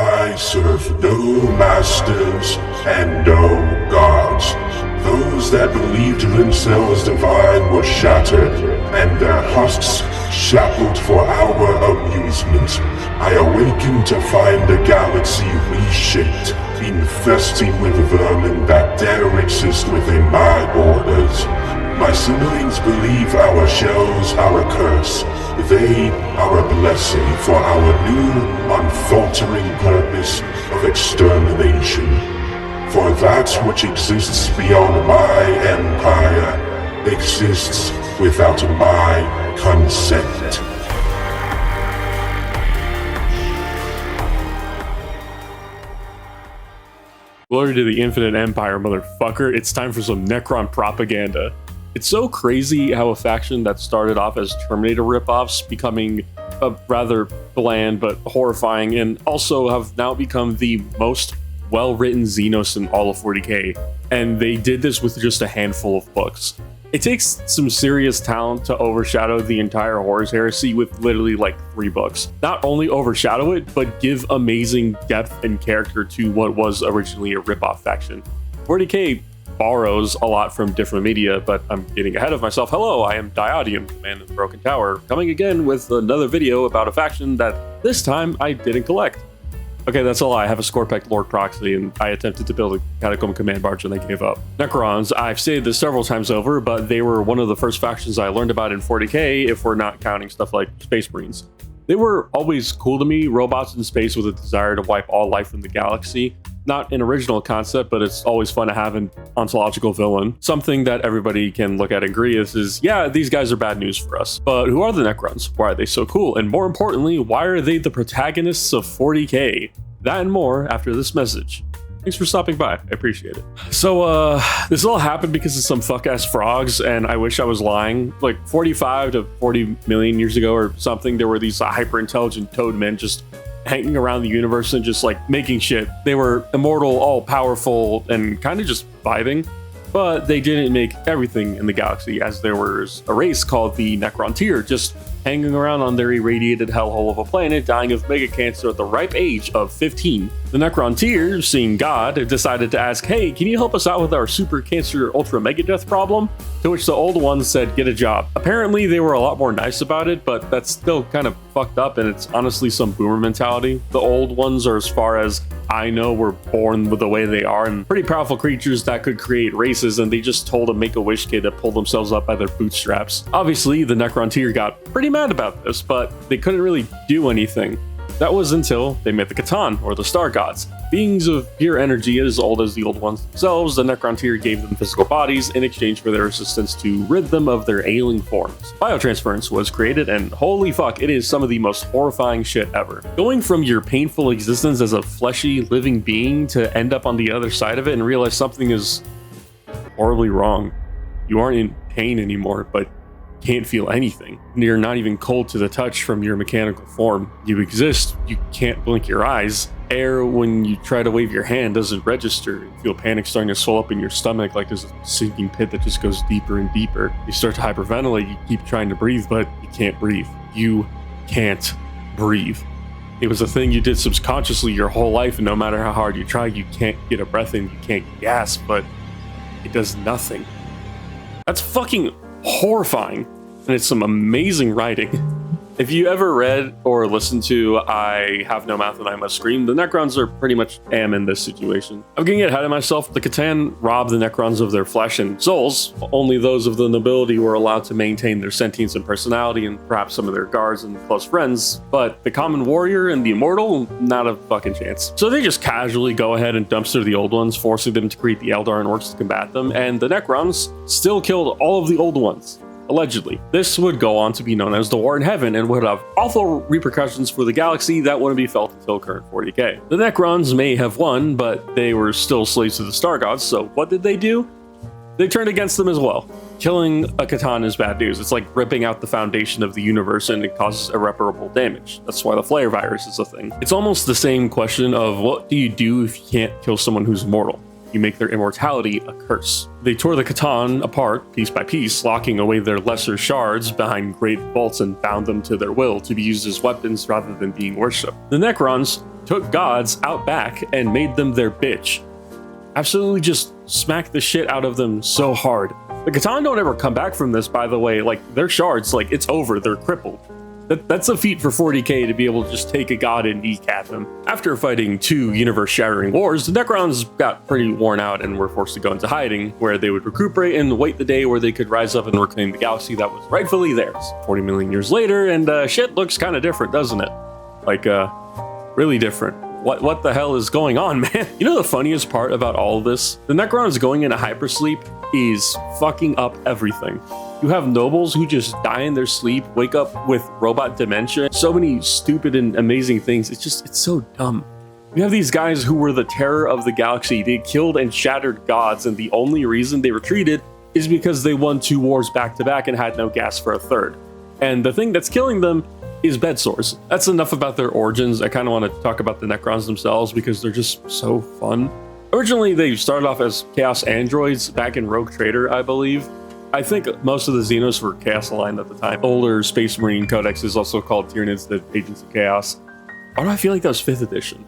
I serve no masters and no gods. Those that believed themselves divine were shattered, and their husks shackled for our amusement. I awakened to find a galaxy reshaped, infesting with vermin that dare exist within my borders. My siblings believe our shells are a curse. They are a blessing for our new, unfaltering purpose of extermination. For that which exists beyond my empire exists without my consent. Glory to the Infinite Empire, motherfucker. It's time for some Necron propaganda. It's so crazy how a faction that started off as Terminator ripoffs becoming a rather bland but horrifying, and also have now become the most well-written Xenos in all of 40k. And they did this with just a handful of books. It takes some serious talent to overshadow the entire Horus Heresy with literally like 3 books. Not only overshadow it, but give amazing depth and character to what was originally a ripoff faction. 40k borrows a lot from different media, but I'm getting ahead of myself. Hello, I am Diodium, man of the Broken Tower, coming again with another video about a faction that this time I didn't collect. Okay, that's a lie. I have a Scorpec Lord proxy, and I attempted to build a Catacomb command barge and they gave up. Necrons, I've stated this several times over, but they were one of the first factions I learned about in 40k, if we're not counting stuff like Space Marines. They were always cool to me, robots in space with a desire to wipe all life from the galaxy. Not an original concept, but it's always fun to have an ontological villain. Something that everybody can look at and agree is, yeah, these guys are bad news for us. But who are the Necrons? Why are they so cool? And more importantly, why are they the protagonists of 40k? That and more after this message. Thanks for stopping by. I appreciate it. So, this all happened because of some fuck-ass frogs, and I wish I was lying. Like 45 to 40 million years ago or something, there were these hyper-intelligent toad men just hanging around the universe and just like making shit. They were immortal, all-powerful, and kind of just vibing. But they didn't make everything in the galaxy, as there was a race called the Necron just hanging around on their irradiated hellhole of a planet, dying of mega cancer at the ripe age of 15. The Necron, seeing God, decided to ask, hey, can you help us out with our super cancer ultra mega death problem? To which the old ones said, get a job. Apparently they were a lot more nice about it, but that's still kind of fucked up, and it's honestly some boomer mentality. The old ones are, as far as I know, were born with the way they are, and pretty powerful creatures that could create races, and they just told a Make-A-Wish kid to pull themselves up by their bootstraps. Obviously, the Necron got pretty mad about this, but they couldn't really do anything. That was until they met the Catan, or the Star Gods. Beings of pure energy as old as the old ones themselves, the Necron gave them physical bodies in exchange for their assistance to rid them of their ailing forms. Biotransference was created, and holy fuck, it is some of the most horrifying shit ever. Going from your painful existence as a fleshy, living being to end up on the other side of it and realize something is horribly wrong. You aren't in pain anymore, but can't feel anything. You're not even cold to the touch from your mechanical form. You exist, you can't blink your eyes. Air, when you try to wave your hand, doesn't register. You feel panic starting to swell up in your stomach like there's a sinking pit that just goes deeper and deeper. You start to hyperventilate, you keep trying to breathe, but you can't breathe. You can't breathe. It was a thing you did subconsciously your whole life, and no matter how hard you try, you can't get a breath in, you can't gasp, but it does nothing. That's fucking horrifying, and it's some amazing writing. If you ever read or listened to I Have No Mouth and I Must Scream, the Necrons are pretty much am in this situation. I'm getting ahead of myself. The Catan robbed the Necrons of their flesh and souls. Only those of the nobility were allowed to maintain their sentience and personality, and perhaps some of their guards and close friends, but the common warrior and the immortal, not a fucking chance. So they just casually go ahead and dumpster the old ones, forcing them to create the Eldar and Orcs to combat them, and the Necrons still killed all of the old ones. Allegedly. This would go on to be known as the War in Heaven and would have awful repercussions for the galaxy that wouldn't be felt until current 40k. The Necrons may have won, but they were still slaves to the Star Gods, so what did they do? They turned against them as well. Killing a Catan is bad news. It's like ripping out the foundation of the universe, and it causes irreparable damage. That's why the flare virus is a thing. It's almost the same question of what do you do if you can't kill someone who's immortal? You make their immortality a curse. They tore the Catan apart piece by piece, locking away their lesser shards behind great vaults and bound them to their will to be used as weapons rather than being worshipped. The Necrons took gods out back and made them their bitch. Absolutely just smacked the shit out of them so hard. The Catan don't ever come back from this, by the way. Like, their shards, like, it's over. They're crippled. That's a feat for 40k to be able to just take a god and kneecap him. After fighting 2 universe-shattering wars, the Necrons got pretty worn out and were forced to go into hiding, where they would recuperate and wait the day where they could rise up and reclaim the galaxy that was rightfully theirs. 40 million years later, and shit looks kind of different, doesn't it? Like, really different. What the hell is going on, man? You know the funniest part about all of this? The Necrons going into hypersleep is fucking up everything. You have nobles who just die in their sleep, wake up with robot dementia. So many stupid and amazing things. It's so dumb. You have these guys who were the terror of the galaxy. They killed and shattered gods, and the only reason they retreated is because they won 2 wars back to back and had no gas for a third. And the thing that's killing them is bed sores. That's enough about their origins. I kind of want to talk about the Necrons themselves because they're just so fun. Originally, they started off as Chaos androids back in Rogue Trader, I believe. I think most of the Xenos were Chaos aligned at the time. Older Space Marine Codex is also called Tyranids, the Agents of Chaos. Why do I feel like that was 5th edition?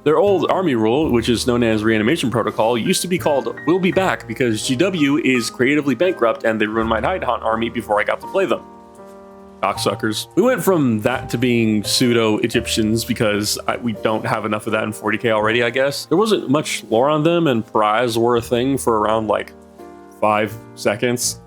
Their old army rule, which is known as Reanimation Protocol, used to be called We'll Be Back because GW is creatively bankrupt and they ruined my Night Hunt army before I got to play them. Cocksuckers. We went from that to being pseudo-Egyptians because we don't have enough of that in 40k already, I guess. There wasn't much lore on them, and pariahs were a thing for around like 5 seconds.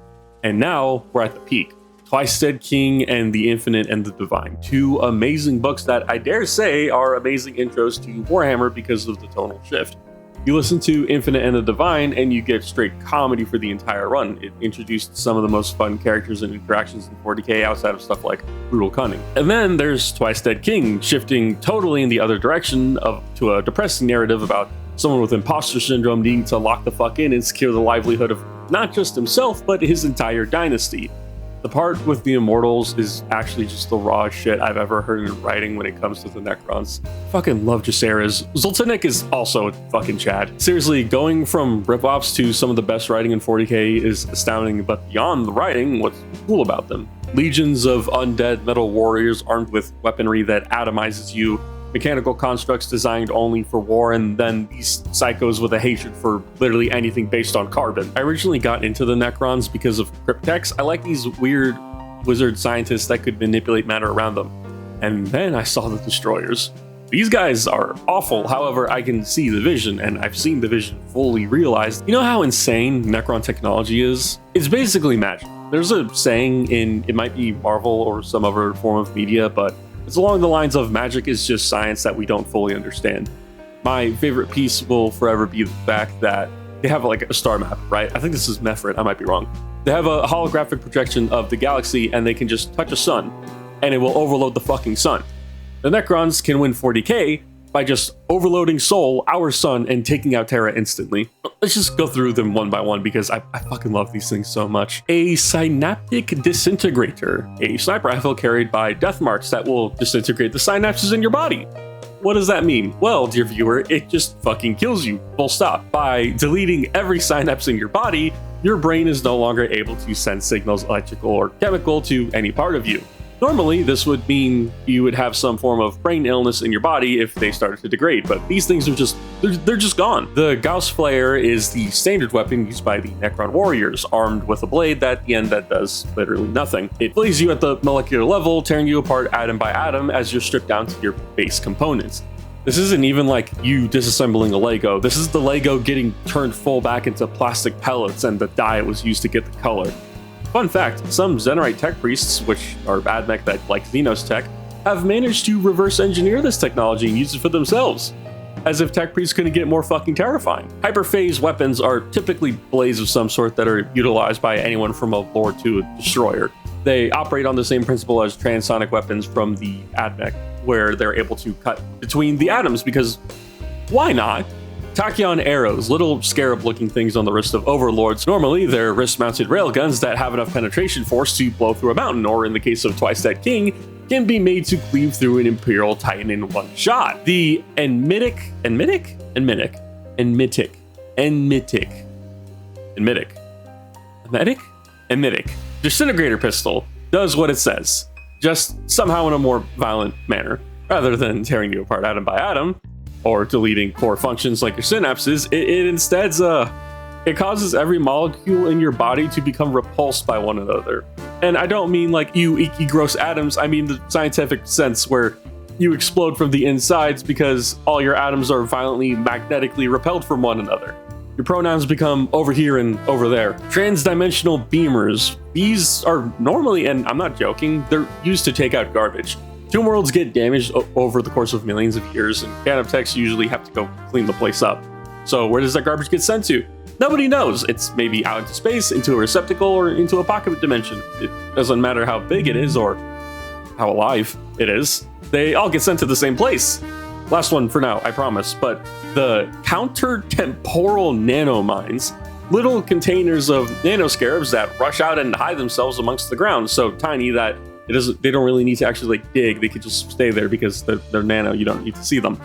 And now we're at the peak. Twice Dead King and the Infinite and the Divine. 2 amazing books that I dare say are amazing intros to Warhammer because of the tonal shift. You listen to Infinite and the Divine and you get straight comedy for the entire run. It introduced some of the most fun characters and interactions in 40k outside of stuff like Brutal Cunning. And then there's Twice Dead King, shifting totally in the other direction to a depressing narrative about someone with imposter syndrome needing to lock the fuck in and secure the livelihood of not just himself, but his entire dynasty. The part with the Immortals is actually just the raw shit I've ever heard in writing when it comes to the Necrons. Fucking love Jaceres. Zoltanik is also fucking Chad. Seriously, going from rip-offs to some of the best writing in 40k is astounding, but beyond the writing, what's cool about them? Legions of undead metal warriors armed with weaponry that atomizes you, mechanical constructs designed only for war, and then these psychos with a hatred for literally anything based on carbon. I originally got into the Necrons because of cryptex. I like these weird wizard scientists that could manipulate matter around them. And then I saw the Destroyers. These guys are awful, however, I can see the vision, and I've seen the vision fully realized. You know how insane Necron technology is? It's basically magic. There's a saying it might be Marvel or some other form of media, but it's along the lines of magic is just science that we don't fully understand. My favorite piece will forever be the fact that they have like a star map, right? I think this is Mefrit, I might be wrong. They have a holographic projection of the galaxy and they can just touch a sun and it will overload the fucking sun. The Necrons can win 40k by just overloading Sol, our sun, and taking out Terra instantly. Let's just go through them one by one because I fucking love these things so much. A Synaptic Disintegrator, a sniper rifle carried by death marks that will disintegrate the synapses in your body. What does that mean? Well, dear viewer, it just fucking kills you, full stop. By deleting every synapse in your body, your brain is no longer able to send signals, electrical or chemical, to any part of you. Normally, this would mean you would have some form of brain illness in your body if they started to degrade, but these things are they're just gone. The Gauss Flare is the standard weapon used by the Necron warriors, armed with a blade that at the end that does literally nothing. It flays you at the molecular level, tearing you apart atom by atom as you're stripped down to your base components. This isn't even like you disassembling a Lego. This is the Lego getting turned full back into plastic pellets and the dye it was used to get the color. Fun fact, some Zenerite tech priests, which are AdMech that like Xenos tech, have managed to reverse engineer this technology and use it for themselves. As if tech priests couldn't get more fucking terrifying. Hyperphase weapons are typically blades of some sort that are utilized by anyone from a Lord to a Destroyer. They operate on the same principle as transonic weapons from the AdMech, where they're able to cut between the atoms because why not? Tachyon arrows, little scarab-looking things on the wrist of overlords. Normally, they're wrist-mounted railguns that have enough penetration force to blow through a mountain, or in the case of Twice Dead King, can be made to cleave through an Imperial Titan in one shot. The Enmitic Disintegrator Pistol does what it says, just somehow in a more violent manner. Rather than tearing you apart atom by atom, or deleting core functions like your synapses, it instead it causes every molecule in your body to become repulsed by one another. And I don't mean like you icky gross atoms, I mean the scientific sense where you explode from the insides because all your atoms are violently magnetically repelled from one another. Your pronouns become over here and over there. Transdimensional beamers. These are normally, and I'm not joking, they're used to take out garbage. Tomb worlds get damaged over the course of millions of years, and Phantom Techs usually have to go clean the place up. So where does that garbage get sent to? Nobody knows. It's maybe out into space, into a receptacle, or into a pocket dimension. It doesn't matter how big it is or how alive it is. They all get sent to the same place. Last one for now, I promise. But the counter-temporal nanomines, little containers of nanoscarabs that rush out and hide themselves amongst the ground, so tiny that they don't really need to actually like dig. They could just stay there because they're nano. You don't need to see them.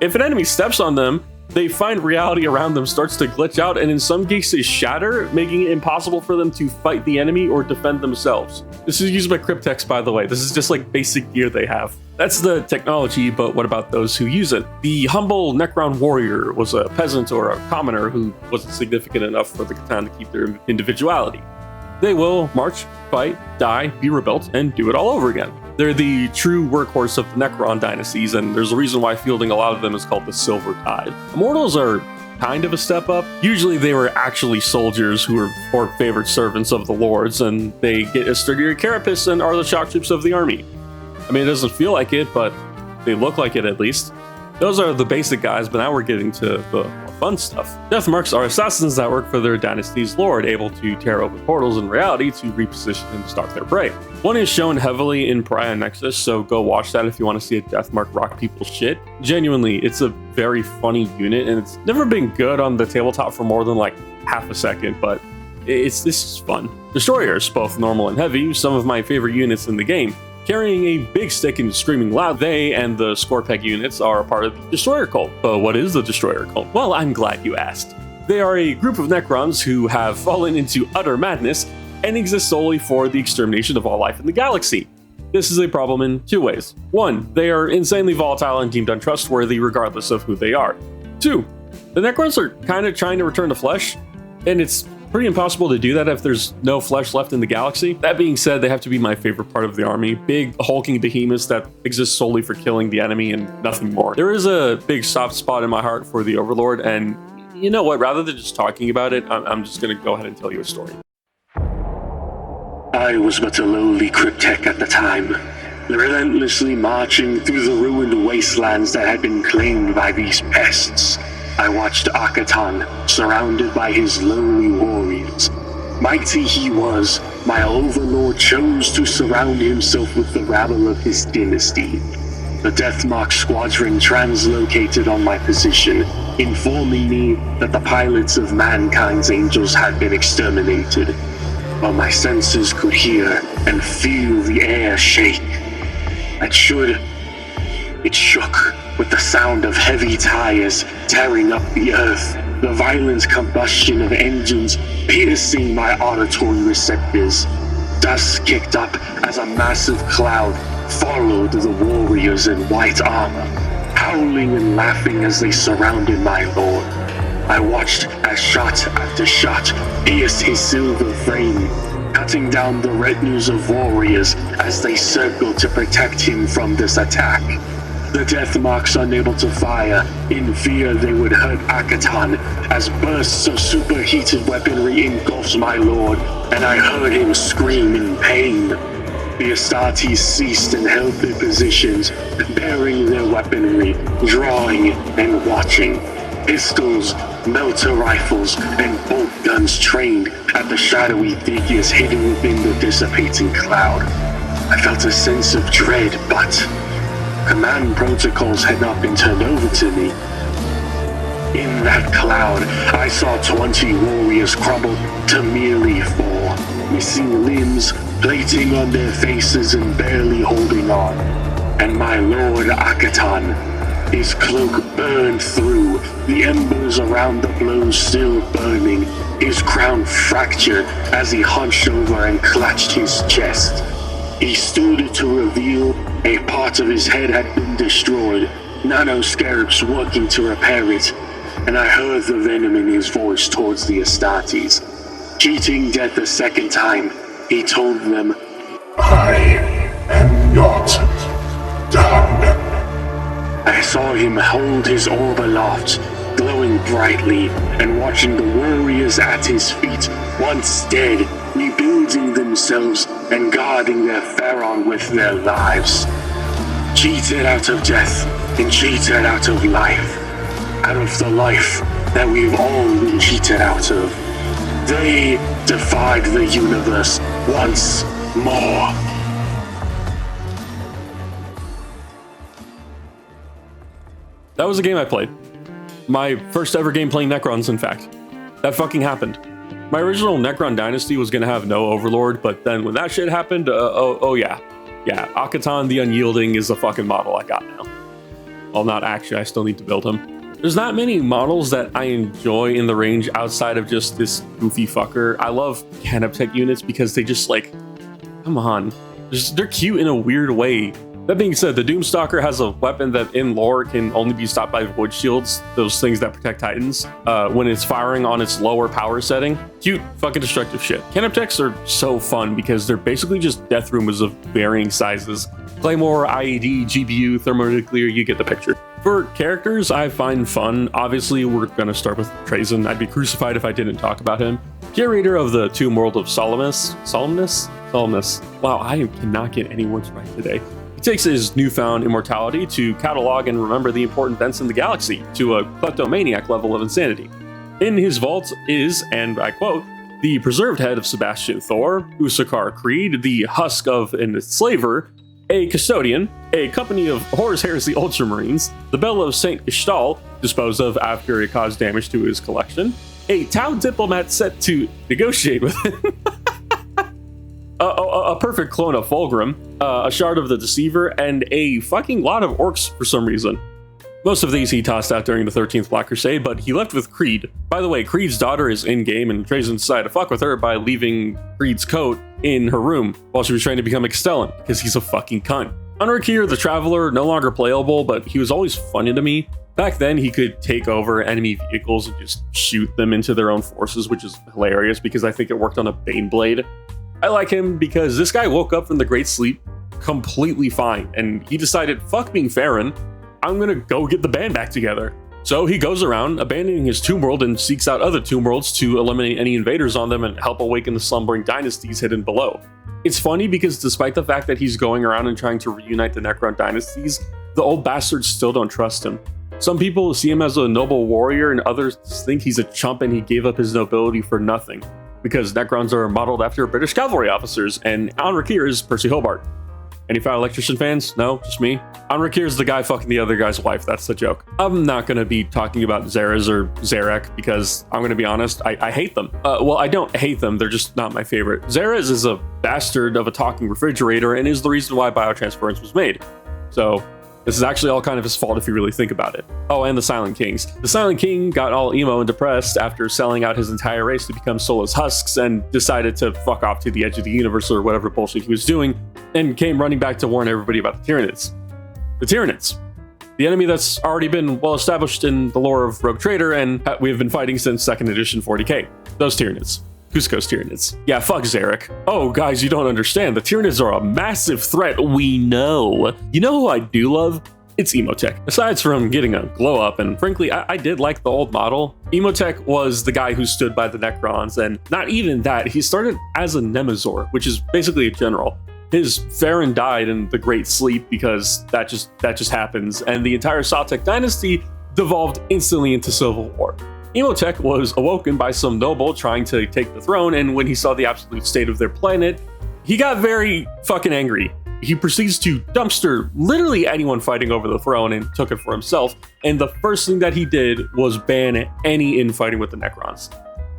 If an enemy steps on them, they find reality around them starts to glitch out and in some cases shatter, making it impossible for them to fight the enemy or defend themselves. This is used by Cryptex, by the way. This is just like basic gear they have. That's the technology, but what about those who use it? The humble Necron warrior was a peasant or a commoner who wasn't significant enough for the Catan to keep their individuality. They will march, fight, die, be rebuilt, and do it all over again. They're the true workhorse of the Necron dynasties, and there's a reason why fielding a lot of them is called the Silver Tide. Immortals are kind of a step up. Usually they were actually soldiers who were or favored servants of the lords, and they get a sturdier carapace and are the shock troops of the army. I mean, it doesn't feel like it, but they look like it at least. Those are the basic guys, but now we're getting to the more fun stuff. Deathmarks are assassins that work for their dynasty's lord, able to tear open portals in reality to reposition and stalk their prey. One is shown heavily in Pariah Nexus, so go watch that if you want to see a Deathmark rock people's shit. Genuinely, it's a very funny unit, and it's never been good on the tabletop for more than like half a second, but this is fun. Destroyers, both normal and heavy, some of my favorite units in the game. Carrying a big stick and screaming loud, they and the Scorepeg units are a part of the Destroyer cult. But what is the Destroyer cult? Well, I'm glad you asked. They are a group of Necrons who have fallen into utter madness and exist solely for the extermination of all life in the galaxy. This is a problem in two ways. One, they are insanely volatile and deemed untrustworthy regardless of who they are. Two, the Necrons are kind of trying to return to flesh, and it's pretty impossible to do that if there's no flesh left in the galaxy. That being said, they have to be my favorite part of the army. Big, hulking behemoths that exist solely for killing the enemy and nothing more. There is a big soft spot in my heart for the Overlord, and you know what? Rather than just talking about it, I'm just going to go ahead and tell you a story. I was but a lowly cryptech at the time, relentlessly marching through the ruined wastelands that had been claimed by these pests. I watched Akatan, surrounded by his lowly warriors. Mighty he was, my overlord chose to surround himself with the rabble of his dynasty. The Deathmark squadron translocated on my position, informing me that the pilots of mankind's angels had been exterminated. But my senses could hear and feel the air shake. It shook with the sound of heavy tires tearing up the earth, the violent combustion of engines piercing my auditory receptors. Dust kicked up as a massive cloud followed the warriors in white armor, howling and laughing as they surrounded my lord. I watched as shot after shot pierced his silver frame, cutting down the retinues of warriors as they circled to protect him from this attack. The Deathmarks unable to fire, in fear they would hurt Akatan, as bursts of superheated weaponry engulfs my lord, and I heard him scream in pain. The Astartes ceased and held their positions, bearing their weaponry, drawing and watching. Pistols, melter rifles, and bolt guns trained at the shadowy figures hidden within the dissipating cloud. I felt a sense of dread, but command protocols had not been turned over to me. In that cloud, I saw 20 warriors crumble to merely 4, missing limbs, plating on their faces and barely holding on. And my lord Akatan, his cloak burned through, the embers around the blows still burning, his crown fractured as he hunched over and clutched his chest. He stood to reveal a part of his head had been destroyed, nanoscarabs working to repair it, and I heard the venom in his voice towards the Astartes. Cheating dead the second time, he told them, I am not done. I saw him hold his orb aloft, glowing brightly, and watching the warriors at his feet, once dead, rebuilding themselves and guarding their Pharaon with their lives. Cheated out of death and cheated out of life. Out of the life that we've all been cheated out of. They defied the universe once more. That was a game I played. My first ever game playing Necrons, in fact. That fucking happened. My original Necron dynasty was gonna have no Overlord, but then when that shit happened, oh yeah. Yeah, Akheton the Unyielding is the fucking model I got now. Well, not actually, I still need to build him. There's not many models that I enjoy in the range outside of just this goofy fucker. I love Canoptech units because they just like, come on. They're cute in a weird way. That being said, the Doomstalker has a weapon that in lore can only be stopped by void shields, those things that protect Titans, when it's firing on its lower power setting. Cute, fucking destructive shit. Canoptechs are so fun because they're basically just death rumors of varying sizes. Claymore, IED, GBU, thermonuclear, you get the picture. For characters I find fun, obviously we're gonna start with Trazyn. I'd be crucified if I didn't talk about him. Curator of the Tomb World of Solemnus. Wow, I cannot get any words right today. He takes his newfound immortality to catalog and remember the important events in the galaxy to a kleptomaniac level of insanity. In his vault is, and I quote, the preserved head of Sebastian Thor, Ussakar Creed, the husk of an enslaver, a custodian, a company of Horus Heresy Ultramarines, the bell of Saint Gestahl, disposed of after it caused damage to his collection, a Tau diplomat set to negotiate with him, a perfect clone of Fulgrim, a shard of the Deceiver, and a fucking lot of orcs for some reason. Most of these he tossed out during the 13th Black Crusade, but he left with Creed. By the way, Creed's daughter is in-game, and Trazyn decided to fuck with her by leaving Creed's coat in her room while she was trying to become a Castellan, because he's a fucking cunt. Unrakir the Traveler, no longer playable, but he was always funny to me. Back then, he could take over enemy vehicles and just shoot them into their own forces, which is hilarious because I think it worked on a Baneblade. I like him because this guy woke up from the Great Sleep completely fine, and he decided, fuck being Farron, I'm gonna go get the band back together. So he goes around, abandoning his tomb world, and seeks out other tomb worlds to eliminate any invaders on them and help awaken the slumbering dynasties hidden below. It's funny because despite the fact that he's going around and trying to reunite the Necron dynasties, the old bastards still don't trust him. Some people see him as a noble warrior, and others think he's a chump and he gave up his nobility for nothing, because Necrons are modeled after British cavalry officers, and Anrakir is Percy Hobart. Any Fire Electrician fans? No, just me. Anrakir is the guy fucking the other guy's wife, that's the joke. I'm not gonna be talking about Xeras or Zharek because I'm gonna be honest, I hate them. Well, I don't hate them, they're just not my favorite. Xeras is a bastard of a talking refrigerator and is the reason why biotransference was made. So this is actually all kind of his fault if you really think about it. Oh, and the Silent Kings. The Silent King got all emo and depressed after selling out his entire race to become soulless husks and decided to fuck off to the edge of the universe or whatever bullshit he was doing, and came running back to warn everybody about the Tyranids. The Tyranids. The enemy that's already been well established in the lore of Rogue Trader and we have been fighting since 2nd edition 40k. Those Tyranids. Cusco's Tyranids. Yeah, fuck Zharek. Oh, guys, you don't understand. The Tyranids are a massive threat. We know. You know who I do love? It's Emotech. Aside from getting a glow up, and frankly, I did like the old model, Emotech was the guy who stood by the Necrons, and not even that, he started as a Nemazor, which is basically a general. His Farron died in the Great Sleep because that just happens, and the entire Saltec dynasty devolved instantly into civil war. Emotech was awoken by some noble trying to take the throne, and when he saw the absolute state of their planet, he got very fucking angry. He proceeds to dumpster literally anyone fighting over the throne and took it for himself, and the first thing that he did was ban any infighting with the Necrons.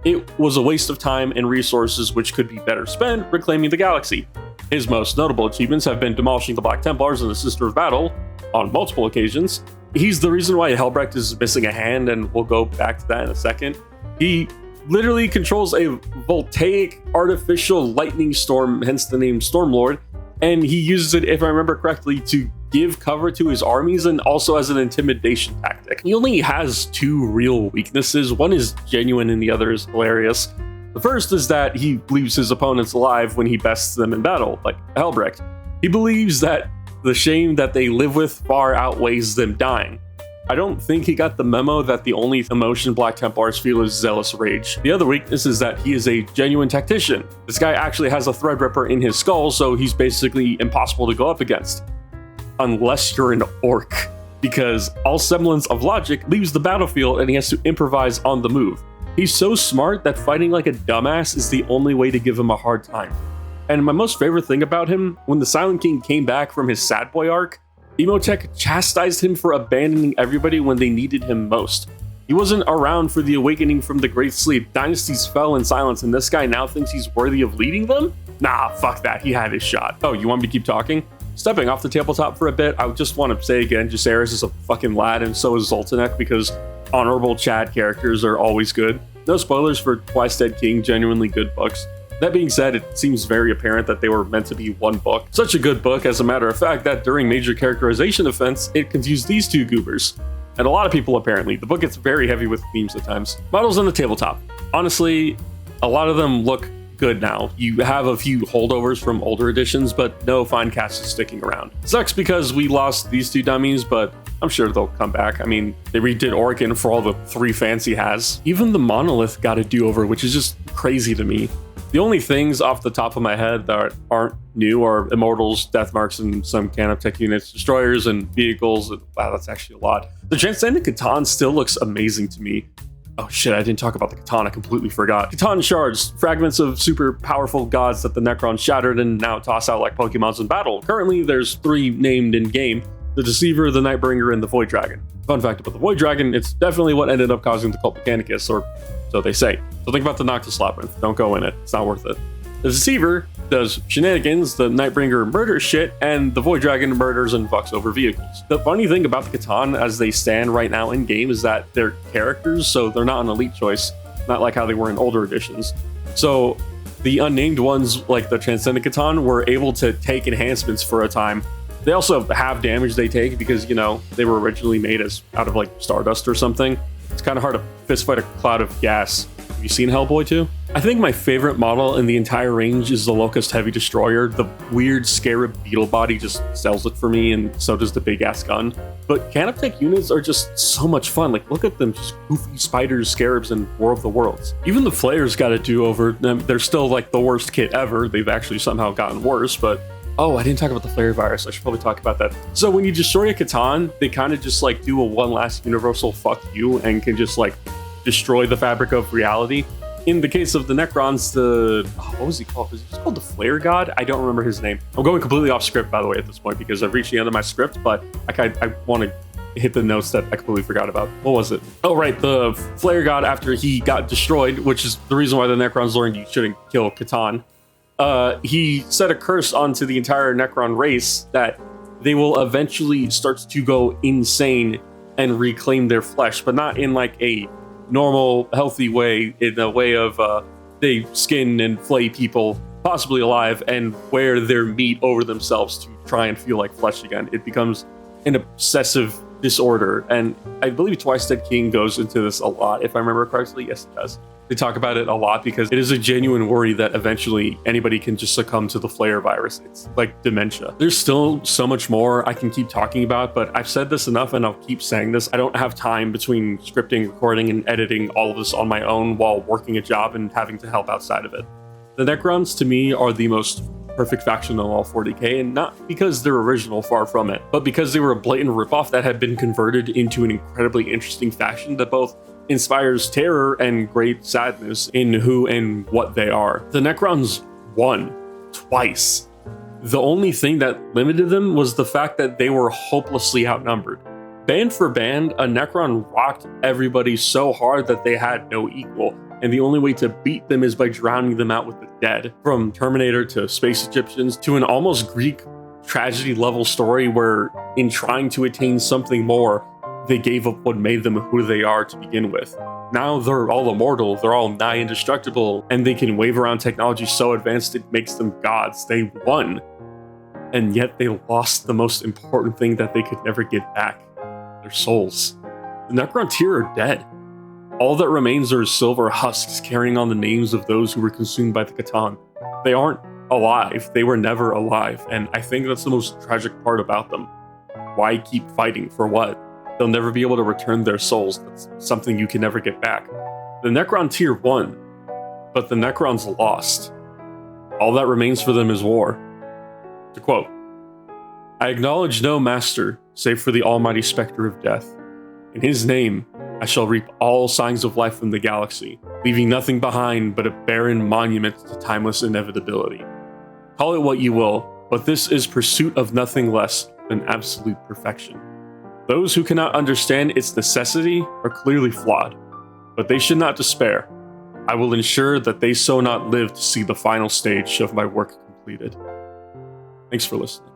It was a waste of time and resources which could be better spent reclaiming the galaxy. His most notable achievements have been demolishing the Black Templars and the Sister of Battle on multiple occasions. He's the reason why Helbrecht is missing a hand, and we'll go back to that in a second. He literally controls a voltaic artificial lightning storm, hence the name Stormlord, And he uses it, if I remember correctly, to give cover to his armies and also as an intimidation tactic. He only has two real weaknesses. One is genuine and the other is hilarious. The first is that he leaves his opponents alive when he bests them in battle, like Helbrecht. He believes that the shame that they live with far outweighs them dying. I don't think he got the memo that the only emotion Black Templars feel is zealous rage. The other weakness is that he is a genuine tactician. This guy actually has a Threadripper in his skull, so he's basically impossible to go up against. Unless you're an orc, because all semblance of logic leaves the battlefield and he has to improvise on the move. He's so smart that fighting like a dumbass is the only way to give him a hard time. And my most favorite thing about him, when the Silent King came back from his Sad Boy arc, Emotech chastised him for abandoning everybody when they needed him most. He wasn't around for the awakening from the Great Sleep. Dynasties fell in silence, and this guy now thinks he's worthy of leading them? Nah, fuck that. He had his shot. Oh, you want me to keep talking? Stepping off the tabletop for a bit, I just want to say again, Jacaerys is a fucking lad, and so is Zoltanek, because honorable Chad characters are always good. No spoilers for Twice Dead King, genuinely good books. That being said, it seems very apparent that they were meant to be one book. Such a good book, as a matter of fact, that during major characterization events, it confused these two goobers. And a lot of people apparently. The book gets very heavy with themes at times. Models on the tabletop. Honestly, a lot of them look good now. You have a few holdovers from older editions, but no fine cast is sticking around. Sucks because we lost these two dummies, but I'm sure they'll come back. I mean, they redid Orkin for all the 3 fans he has. Even the Monolith got a do-over, which is just crazy to me. The only things off the top of my head that aren't new are Immortals, Deathmarks, and some Canoptech units, Destroyers, and Vehicles. Wow, that's actually a lot. The Transcendent Catan still looks amazing to me. Oh shit, I didn't talk about the Catan, I completely forgot. Catan shards, fragments of super powerful gods that the Necrons shattered and now toss out like Pokemons in battle. Currently, there's 3 named in-game: the Deceiver, the Nightbringer, and the Void Dragon. Fun fact about the Void Dragon, it's definitely what ended up causing the Cult Mechanicus, or so they say. So think about the Noctis Labyrinth. Don't go in it. It's not worth it. The Deceiver does shenanigans, the Nightbringer murders shit, and the Void Dragon murders and fucks over vehicles. The funny thing about the Catan as they stand right now in game is that they're characters, so they're not an elite choice, not like how they were in older editions. So the unnamed ones, like the Transcendent Catan, were able to take enhancements for a time. They also have damage they take because, you know, they were originally made as out of like stardust or something. It's kind of hard to fistfight a cloud of gas. Have you seen Hellboy 2? I think my favorite model in the entire range is the Locust Heavy Destroyer. The weird scarab beetle body just sells it for me, and so does the big ass gun. But Canoptech units are just so much fun. Like, look at them, just goofy spiders, scarabs, and War of the Worlds. Even the Flayers got a do-over. They're still like the worst kit ever. They've actually somehow gotten worse, but oh, I didn't talk about the Flare Virus. I should probably talk about that. So when you destroy a Catan, they kind of just like do a one last universal fuck you and can just like destroy the fabric of reality. In the case of the Necrons, what was he called? Was he just called the Flare God? I don't remember his name. I'm going completely off script, by the way, at this point, because I've reached the end of my script, but I want to hit the notes that I completely forgot about. What was it? Oh, right, the Flare God, after he got destroyed, which is the reason why the Necrons learned you shouldn't kill Catan. He set a curse onto the entire Necron race that they will eventually start to go insane and reclaim their flesh, but not in like a normal, healthy way, in a way of they skin and flay people, possibly alive, and wear their meat over themselves to try and feel like flesh again. It becomes an obsessive disorder, and I believe Twice Dead King goes into this a lot, if I remember correctly. Yes, it does. They talk about it a lot because it is a genuine worry that eventually anybody can just succumb to the Flare virus. It's like dementia. There's still so much more I can keep talking about, but I've said this enough and I'll keep saying this. I don't have time between scripting, recording, and editing all of this on my own while working a job and having to help outside of it. The Necrons, to me, are the most perfect faction in all 40k, and not because they're original, far from it, but because they were a blatant ripoff that had been converted into an incredibly interesting faction that both inspires terror and great sadness in who and what they are. The Necrons won twice. The only thing that limited them was the fact that they were hopelessly outnumbered. Band for band, a Necron rocked everybody so hard that they had no equal, and the only way to beat them is by drowning them out with the dead. From Terminator to Space Egyptians to an almost Greek tragedy level story where, in trying to attain something more, they gave up what made them who they are to begin with. Now they're all immortal, they're all nigh indestructible, and they can wave around technology so advanced it makes them gods. They won. and yet they lost the most important thing that they could never get back, their souls. The Necron tier are dead. All that remains are silver husks carrying on the names of those who were consumed by the Catan. They aren't alive. They were never alive, and I think that's the most tragic part about them. Why keep fighting? For what? They'll never be able to return their souls. That's something you can never get back. The Necron tier won, but the Necrons lost. All that remains for them is war. To quote, "I acknowledge no master, save for the almighty specter of death. In his name, I shall reap all signs of life in the galaxy, leaving nothing behind but a barren monument to timeless inevitability. Call it what you will, but this is pursuit of nothing less than absolute perfection. Those who cannot understand its necessity are clearly flawed, but they should not despair. I will ensure that they so not live to see the final stage of my work completed." Thanks for listening.